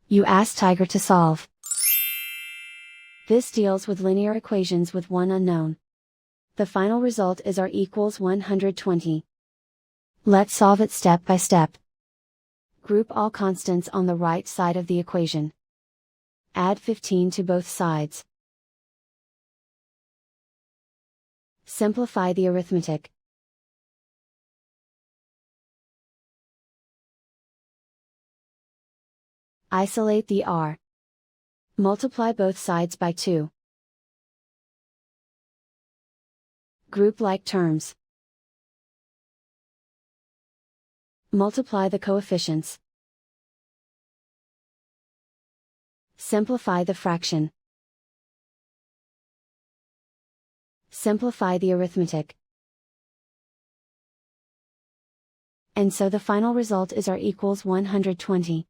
You ask Tiger to solve. This deals with linear equations with one unknown. The final result is r equals 120. Let's solve it step by step. Group all constants on the right side of the equation. Add 15 to both sides. Simplify the arithmetic. Isolate the r. Multiply both sides by 2. Group like terms. Multiply the coefficients. Simplify the fraction. Simplify the arithmetic. And so the final result is r equals 120.